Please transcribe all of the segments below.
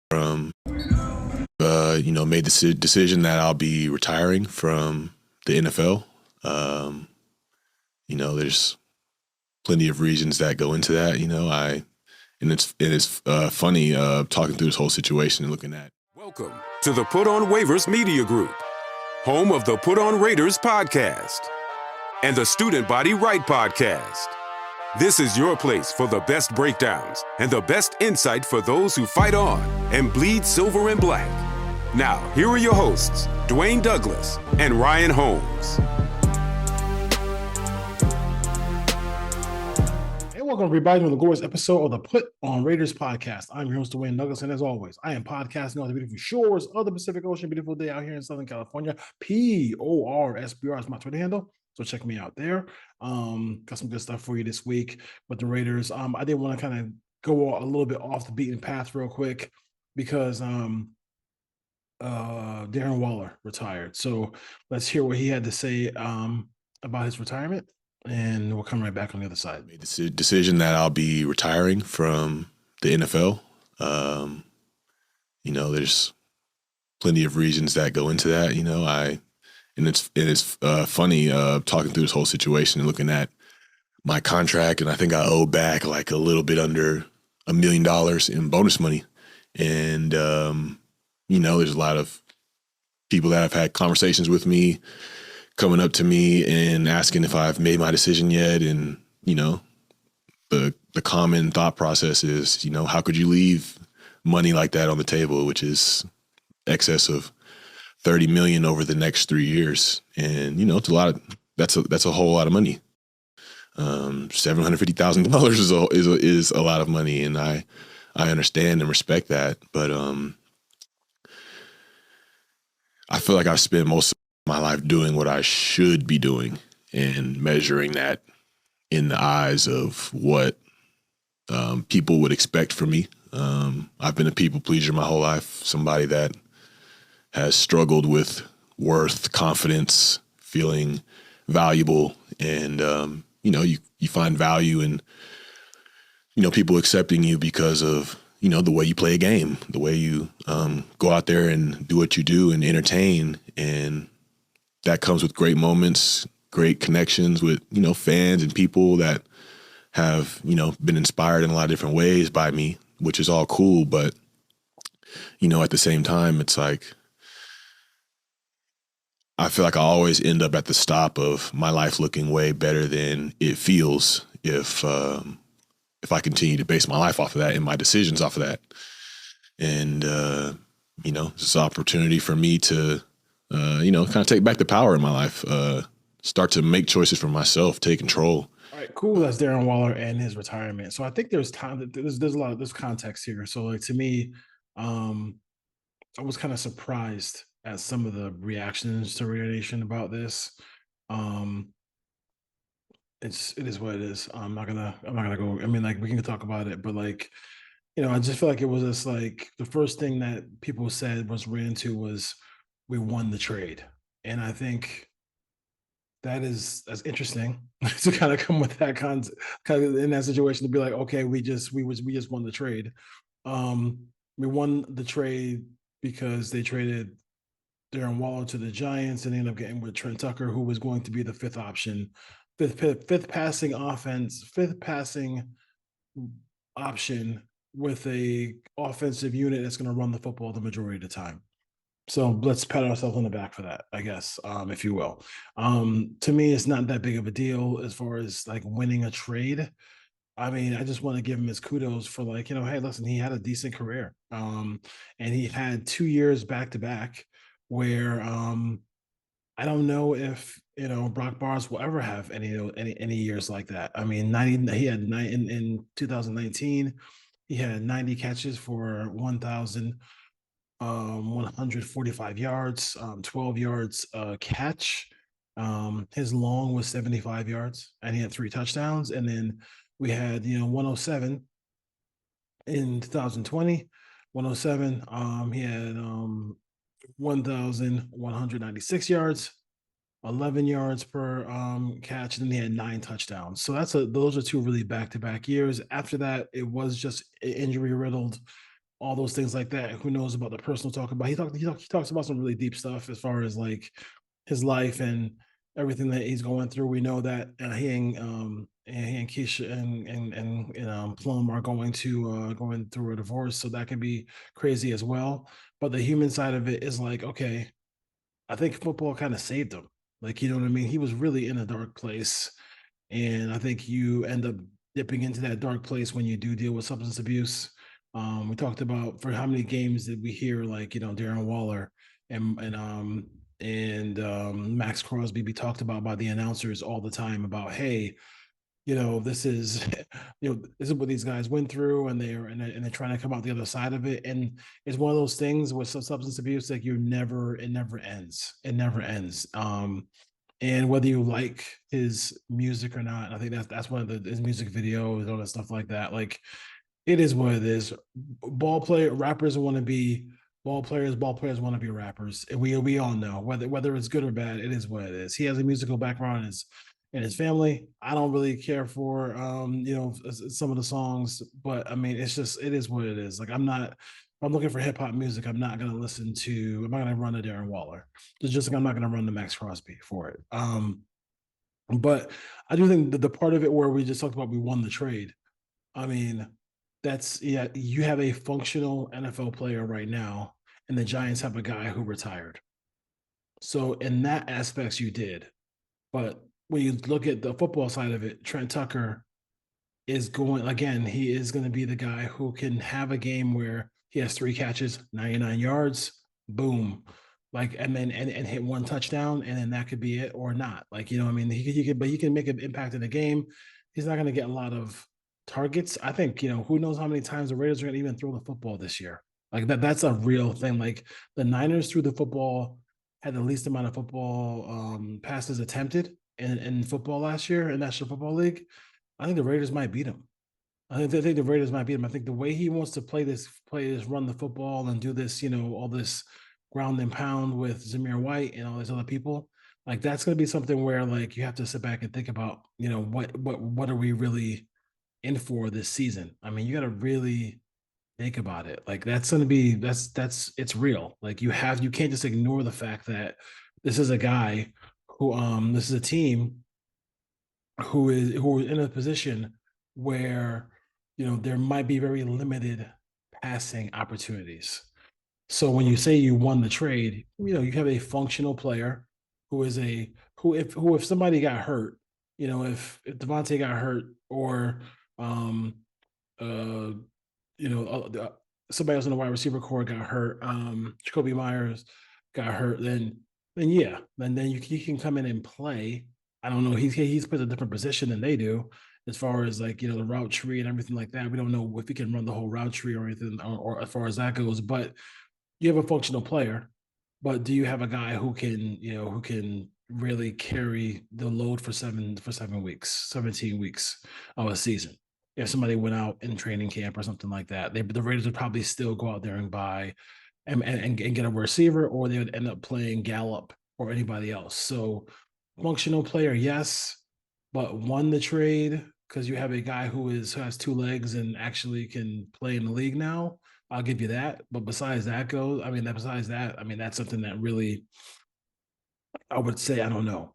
from made the decision that I'll be retiring from the NFL. There's plenty of reasons that go into that. It's funny talking through this whole situation and looking at. Welcome to the Put On Waivers Media Group, home of the Put On Raiders podcast and the Student Body Right podcast. This is your place for the best breakdowns and the best insight for those who fight on and bleed silver and black. Now, here are your hosts, Dwayne Douglas and Ryan Holmes. Hey, welcome everybody to the glorious episode of the Put On Raiders podcast. I'm your host, Dwayne Douglas, and as always, I am podcasting on the beautiful shores of the Pacific Ocean. Beautiful day out here in Southern California. PORSBR is my Twitter handle, so check me out there. Got some good stuff for you this week with the Raiders. I did want to kind of go a little bit off the beaten path real quick because Darren Waller retired. So let's hear what he had to say about his retirement, and we'll come right back on the other side. Made the decision that I'll be retiring from the NFL. There's plenty of reasons that go into that. It's funny talking through this whole situation and looking at my contract, and I think I owe back like a little bit under $1 million in bonus money, and there's a lot of people that have had conversations with me coming up to me and asking if I've made my decision yet. And, the common thought process is, how could you leave money like that on the table, which is excess of 30 million over the next 3 years. And, it's a lot of, that's a whole lot of money. $750,000 is a lot of money. And I understand and respect that. But, I feel like I've spent most of my life doing what I should be doing and measuring that in the eyes of what people would expect from me. I've been a people pleaser my whole life, somebody that has struggled with worth, confidence, feeling valuable. And, you find value in, people accepting you because of, the way you play a game, the way you go out there and do what you do and entertain. And that comes with great moments, great connections with, fans and people that have, been inspired in a lot of different ways by me, which is all cool. But, at the same time, it's like, I feel like I always end up at the stop of my life looking way better than it feels if I continue to base my life off of that and my decisions off of that. And, it's an opportunity for me to, kind of take back the power in my life, start to make choices for myself, take control. All right, cool. That's Darren Waller and his retirement. So I think there's time, there's a lot of this context here. So like to me, I was kind of surprised at some of the reactions to Raider Nation about this. It is what it is. I'm not gonna go. I mean, like we can talk about it, but like, I just feel like it was just like the first thing that people said ran to was we won the trade, and I think that's interesting to kind of come with that kind of in that situation to be like, okay, we just won the trade. We won the trade because they traded Darren Waller to the Giants and they ended up getting with Trent Tucker, who was going to be the fifth passing option with a offensive unit that's going to run the football the majority of the time. So let's pat ourselves on the back for that, I guess, if you will. To me, it's not that big of a deal as far as like winning a trade. I mean, I just want to give him his kudos for like, hey, listen, he had a decent career. And he had 2 years back to back where I don't know if Brock Bars will ever have any years like that. I mean, he had in 2019, he had 90 catches for 1,145 yards, 12 yards catch. His long was 75 yards, and he had 3 touchdowns. And then we had 107 in 2020. 107. He had 1,196 yards, 11 yards per catch, and then he had 9 touchdowns. So those are 2 really back-to-back years. After that, it was just injury riddled. all those things like that. Who knows about the personal talk about? He talks about some really deep stuff as far as like his life and everything that he's going through. We know that he and Keisha and Plum are going through a divorce, so that can be crazy as well. But the human side of it is like, okay, I think football kind of saved him. Like, you know what I mean? He was really in a dark place. And I think you end up dipping into that dark place when you do deal with substance abuse. We talked about for how many games did we hear like, Darren Waller and Max Crosby be talked about by the announcers all the time about, hey, this is this is what these guys went through, and they're trying to come out the other side of it. And it's one of those things with some substance abuse, like it never ends. It never ends. And whether you like his music or not, I think that's one of his music videos, all that stuff like that. Like, it is what it is. Rappers want to be ball players want to be rappers. And we all know whether it's good or bad, it is what it is. He has a musical background in his family. I don't really care for some of the songs, but I mean it is what it is. Like, if I'm looking for hip hop music, I'm not gonna run to Darren Waller. It's just like I'm not gonna run to Max Crosby for it. But I do think that the part of it where we just talked about we won the trade, I mean, you have a functional NFL player right now, and the Giants have a guy who retired. So in that aspects, you did. But when you look at the football side of it, Trent Tucker is going again. He is going to be the guy who can have a game where he has 3 catches, 99 yards, boom, like, and then and hit one touchdown, and then that could be it or not. Like, I mean, he can make an impact in the game. He's not going to get a lot of targets. I think who knows how many times the Raiders are going to even throw the football this year. Like that's a real thing. Like, the Niners threw the football, had the least amount of football passes attempted in football last year in National Football League. I think the Raiders might beat him. I think the Raiders might beat him. I think the way he wants to play this, run the football and do this, all this ground and pound with Zamir White and all these other people, like that's going to be something where like you have to sit back and think about, what are we really in for this season? I mean, you got to really think about it. Like that's going to be it's real. Like you can't just ignore the fact that this is a guy this is a team who is in a position where there might be very limited passing opportunities. So when you say you won the trade, you have a functional player who is a who if somebody got hurt, if Devontae got hurt or uh somebody else in the wide receiver core got hurt, Jacoby Myers got hurt, then yeah, then you can come in and play. I don't know. He's put a different position than they do as far as like the route tree and everything like that. We don't know if he can run the whole route tree or anything, or as far as that goes. But you have a functional player. But do you have a guy who can really carry the load for 7 weeks, 17 weeks of a season? If somebody went out in training camp or something like that, the Raiders would probably still go out there and buy and get a receiver, or they would end up playing Gallup or anybody else. So functional player, yes, but won the trade because you have a guy who has 2 legs and actually can play in the league now. I'll give you that. But besides that, I mean, that's something that really, I would say, I don't know.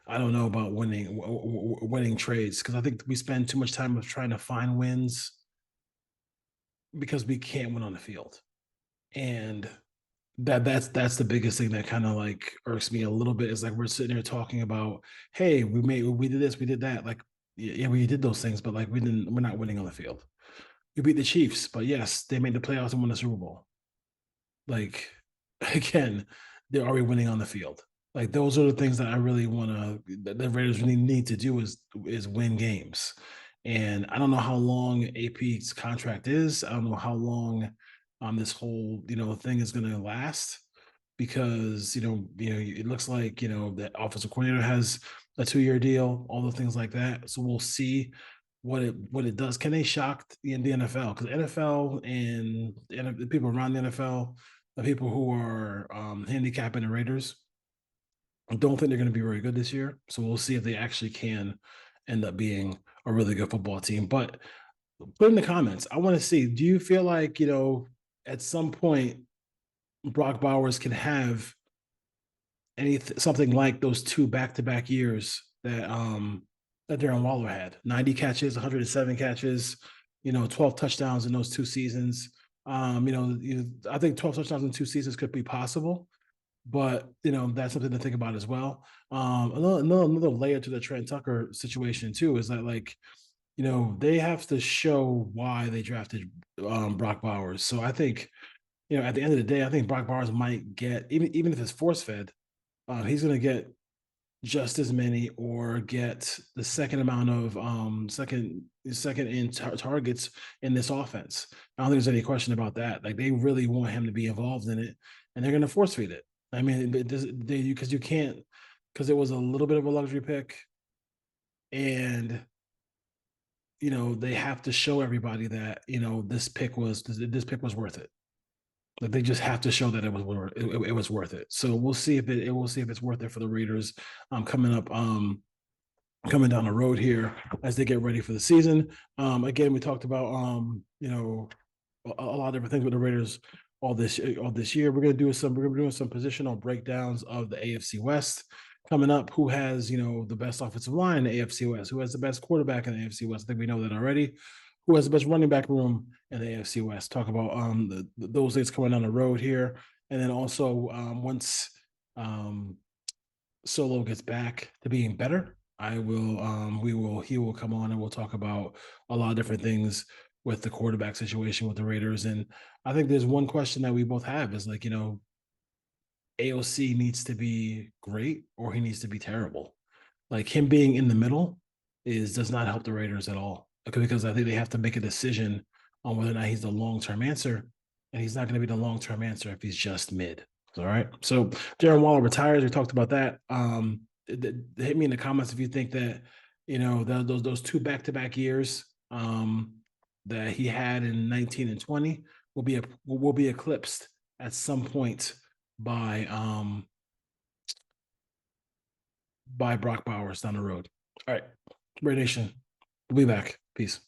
I don't know about winning trades because I think we spend too much time of trying to find wins because we can't win on the field. And that's the biggest thing that kind of like irks me a little bit is like we're sitting here talking about, hey, we did this, we did that. Like, yeah, we did those things, but like we're not winning on the field. We beat the Chiefs, but yes, they made the playoffs and won the Super Bowl. Like, again, are we winning on the field? Like those are the things that I really want to the Raiders really need to do is win games. And I don't know how long AP's contract is. I don't know how long this whole thing is going to last because it looks like that offensive coordinator has a 2-year deal, all the things like that. So we'll see what it does. Can they shock the NFL? Because NFL and the people around the NFL, the people who are handicapping the Raiders, I don't think they're going to be very good this year. So we'll see if they actually can end up being a really good football team. But put in the comments. I want to see. Do you feel like at some point Brock Bowers can have something like those two back-to-back years that Darren Waller had. 90 catches, 107 catches, 12 touchdowns in those 2 seasons. I think 12 touchdowns in 2 seasons could be possible, but that's something to think about as well. Another layer to the Trent Tucker situation too is that, like, they have to show why they drafted Brock Bowers. So I think, at the end of the day, I think Brock Bowers might get, even if it's force fed, he's going to get just as many or get the second amount of second in targets in this offense. I don't think there's any question about that. Like, they really want him to be involved in it, and they're going to force feed it. I mean, because you can't, because it was a little bit of a luxury pick, and they have to show everybody that this pick was worth it. Like, they just have to show that it was worth it. So we'll see if it's worth it for the Raiders coming down the road here as they get ready for the season. Again, we talked about a lot of different things with the Raiders all this year. We're gonna do some positional breakdowns of the AFC West coming up. Who has the best offensive line in the AFC West? Who has the best quarterback in the AFC West? I think we know that already. Who has the best running back room in the AFC West? Talk about those things coming down the road here, and then also once Solo gets back to being better, he will come on and we'll talk about a lot of different things with the quarterback situation with the Raiders. And I think there's one question that we both have is, like, AOC needs to be great or he needs to be terrible. Like, him being in the middle does not help the Raiders at all, because I think they have to make a decision on whether or not he's the long-term answer, and he's not going to be the long-term answer if he's just mid. All right. So Darren Waller retires. We talked about that. Hit me in the comments if you think that those two back-to-back years that he had in 19 and 20 will be eclipsed at some point by Brock Bowers down the road. All right, Ray Nation, we'll be back. Peace.